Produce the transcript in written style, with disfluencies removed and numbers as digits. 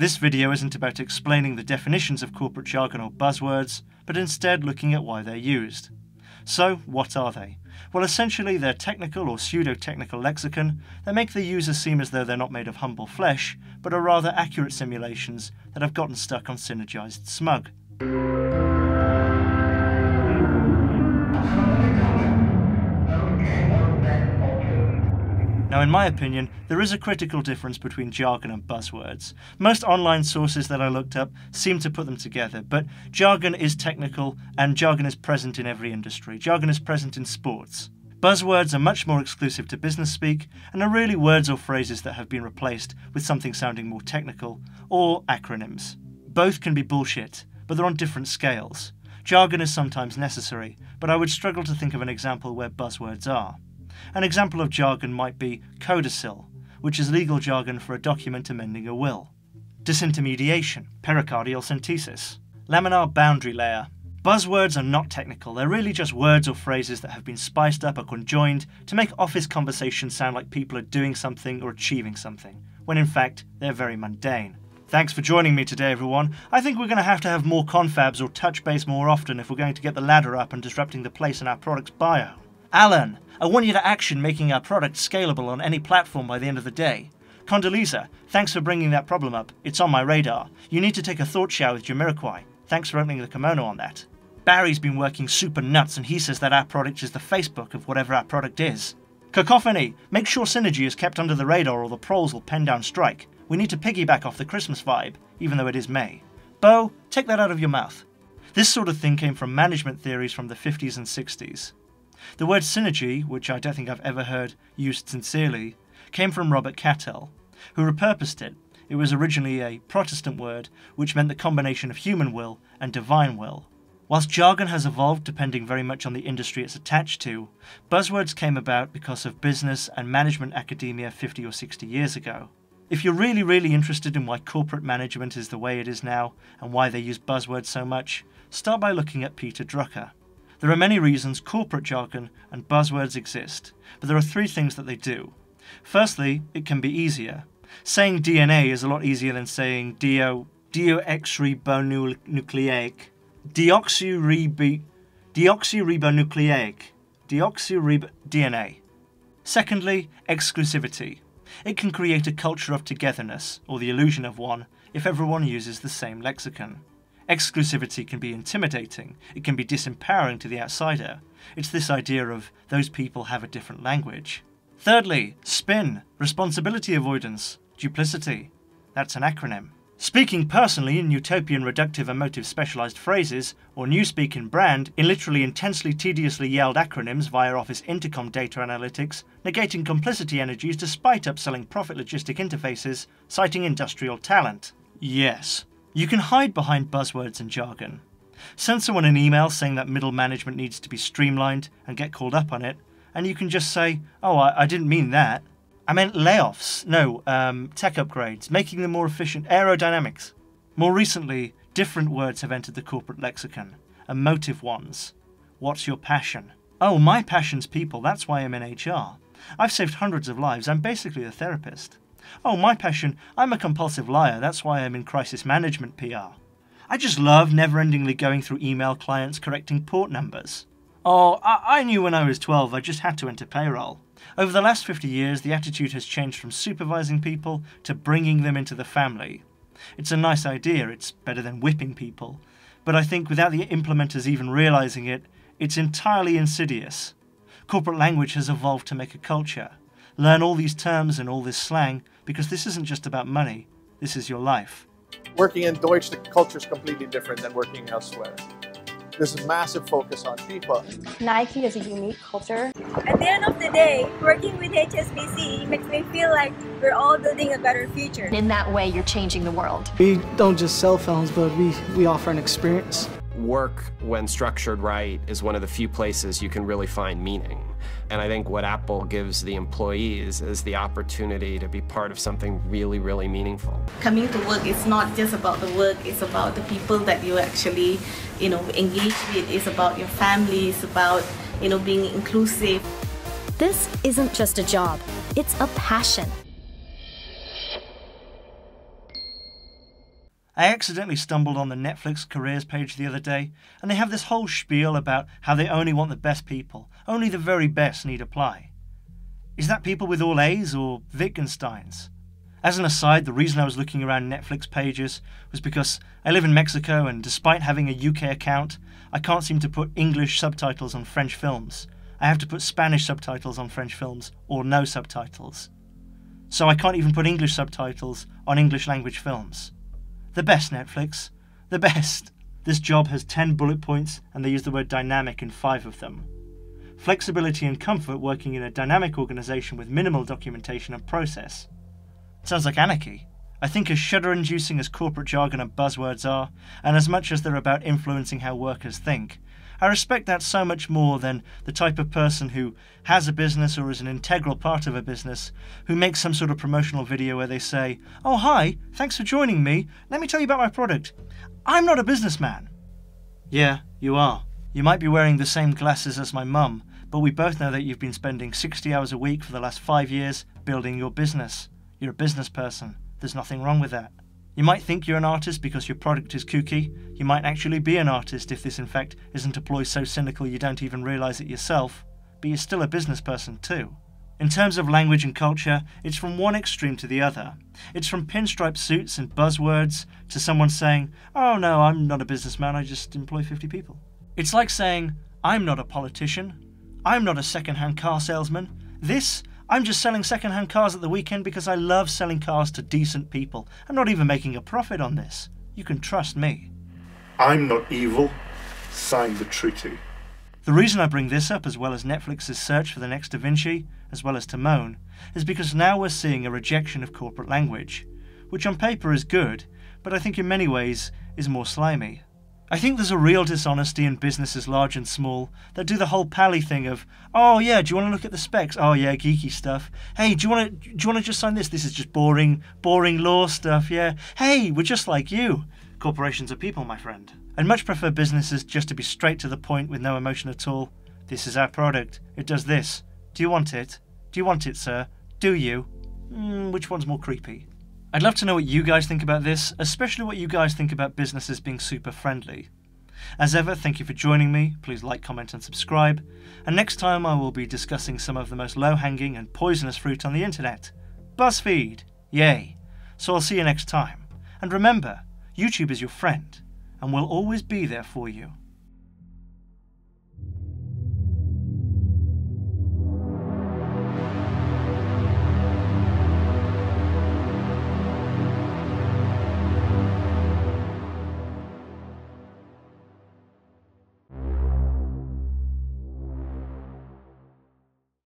This video isn't about explaining the definitions of corporate jargon or buzzwords, but instead looking at why they're used. So, what are they? Well, essentially they're technical or pseudo-technical lexicon that make the user seem as though they're not made of humble flesh, but are rather accurate simulations that have gotten stuck on synergised smug. Now, in my opinion, there is a critical difference between jargon and buzzwords. Most online sources that I looked up seem to put them together, but jargon is technical and jargon is present in every industry. Jargon is present in sports. Buzzwords are much more exclusive to business speak and are really words or phrases that have been replaced with something sounding more technical, or acronyms. Both can be bullshit, but they're on different scales. Jargon is sometimes necessary, but I would struggle to think of an example where buzzwords are. An example of jargon might be codicil, which is legal jargon for a document amending a will. Disintermediation, pericardial synthesis. Laminar boundary layer. Buzzwords are not technical, they're really just words or phrases that have been spiced up or conjoined to make office conversations sound like people are doing something or achieving something, when in fact they're very mundane. Thanks for joining me today, everyone. I think we're going to have more confabs or touch base more often if we're going to get the ladder up and disrupting the place in our product's bio. Alan, I want you to action making our product scalable on any platform by the end of the day. Condoleezza, thanks for bringing that problem up. It's on my radar. You need to take a thought shower with Jamiroquai. Thanks for opening the kimono on that. Barry's been working super nuts and he says that our product is the Facebook of whatever our product is. Cacophony, make sure synergy is kept under the radar or the proles will pen down strike. We need to piggyback off the Christmas vibe, even though it is May. Bo, take that out of your mouth. This sort of thing came from management theories from the 50s and 60s. The word synergy, which I don't think I've ever heard used sincerely, came from Robert Cattell, who repurposed it. It was originally a Protestant word, which meant the combination of human will and divine will. Whilst jargon has evolved depending very much on the industry it's attached to, buzzwords came about because of business and management academia 50 or 60 years ago. If you're really interested in why corporate management is the way it is now, and why they use buzzwords so much, start by looking at Peter Drucker. There are many reasons corporate jargon and buzzwords exist, but there are three things that they do. Firstly, it can be easier. Saying DNA is a lot easier than saying deoxyribonucleic DNA. Secondly, exclusivity. It can create a culture of togetherness, or the illusion of one, if everyone uses the same lexicon. Exclusivity can be intimidating, it can be disempowering to the outsider. It's this idea of those people have a different language. Thirdly, spin, responsibility avoidance, duplicity. That's an acronym. Speaking personally in utopian reductive emotive specialized phrases, or newspeak in brand, in literally intensely tediously yelled acronyms via office intercom data analytics, negating complicity energies despite upselling profit logistic interfaces, citing industrial talent. Yes. You can hide behind buzzwords and jargon. Send someone an email saying that middle management needs to be streamlined and get called up on it, and you can just say, oh, I didn't mean that. I meant layoffs. No, tech upgrades, making them more efficient, aerodynamics. More recently, different words have entered the corporate lexicon. Emotive ones. What's your passion? Oh, my passion's people, that's why I'm in HR. I've saved hundreds of lives, I'm basically a therapist. Oh, my passion, I'm a compulsive liar, that's why I'm in crisis management PR. I just love never-endingly going through email clients correcting port numbers. Oh, I knew when I was 12 I just had to enter payroll. Over the last 50 years, the attitude has changed from supervising people to bringing them into the family. It's a nice idea, it's better than whipping people, but I think without the implementers even realizing it, it's entirely insidious. Corporate language has evolved to make a culture. Learn all these terms and all this slang, because this isn't just about money, this is your life. Working in Deutsch, the culture is completely different than working elsewhere. There's a massive focus on people. Nike is a unique culture. At the end of the day, working with HSBC makes me feel like we're all building a better future. In that way, you're changing the world. We don't just sell phones, but we offer an experience. Work, when structured right, is one of the few places you can really find meaning. And I think what Apple gives the employees is the opportunity to be part of something really meaningful. Coming to work is not just about the work, it's about the people that you actually, engage with. It's about your family, it's about, being inclusive. This isn't just a job, it's a passion. I accidentally stumbled on the Netflix careers page the other day, and they have this whole spiel about how they only want the best people, only the very best need apply. Is that people with all A's or Wittgensteins? As an aside, the reason I was looking around Netflix pages was because I live in Mexico, and despite having a UK account, I can't seem to put English subtitles on French films. I have to put Spanish subtitles on French films, or no subtitles. So I can't even put English subtitles on English language films. The best, Netflix. The best. This job has 10 bullet points, and they use the word dynamic in 5 of them. Flexibility and comfort working in a dynamic organisation with minimal documentation and process. Sounds like anarchy. I think as shudder-inducing as corporate jargon and buzzwords are, and as much as they're about influencing how workers think, I respect that so much more than the type of person who has a business or is an integral part of a business, who makes some sort of promotional video where they say, "Oh hi, thanks for joining me, let me tell you about my product. I'm not a businessman." Yeah, you are. You might be wearing the same glasses as my mum, but we both know that you've been spending 60 hours a week for the last 5 years building your business. You're a business person. There's nothing wrong with that. You might think you're an artist because your product is kooky. You might actually be an artist if this in fact isn't a ploy so cynical you don't even realise it yourself, but you're still a business person too. In terms of language and culture, it's from one extreme to the other. It's from pinstripe suits and buzzwords to someone saying, "Oh no, I'm not a businessman, I just employ 50 people." It's like saying, "I'm not a politician. I'm not a second-hand car salesman. I'm just selling second-hand cars at the weekend because I love selling cars to decent people. I'm not even making a profit on this. You can trust me." I'm not evil. Sign the treaty. The reason I bring this up, as well as Netflix's search for the next Da Vinci, as well as Timon, is because now we're seeing a rejection of corporate language, which on paper is good, but I think in many ways is more slimy. I think there's a real dishonesty in businesses large and small that do the whole pally thing of, "Oh yeah, do you want to look at the specs? Oh yeah, geeky stuff. Hey, do you want to just sign this? This is just boring law stuff, yeah. Hey, we're just like you." Corporations are people, my friend. I'd much prefer businesses just to be straight to the point with no emotion at all. "This is our product. It does this. Do you want it? Do you want it, sir? Do you? Which one's more creepy?" I'd love to know what you guys think about this, especially what you guys think about businesses being super friendly. As ever, thank you for joining me. Please like, comment and subscribe. And next time I will be discussing some of the most low-hanging and poisonous fruit on the internet. BuzzFeed. Yay. So I'll see you next time. And remember, YouTube is your friend and will always be there for you.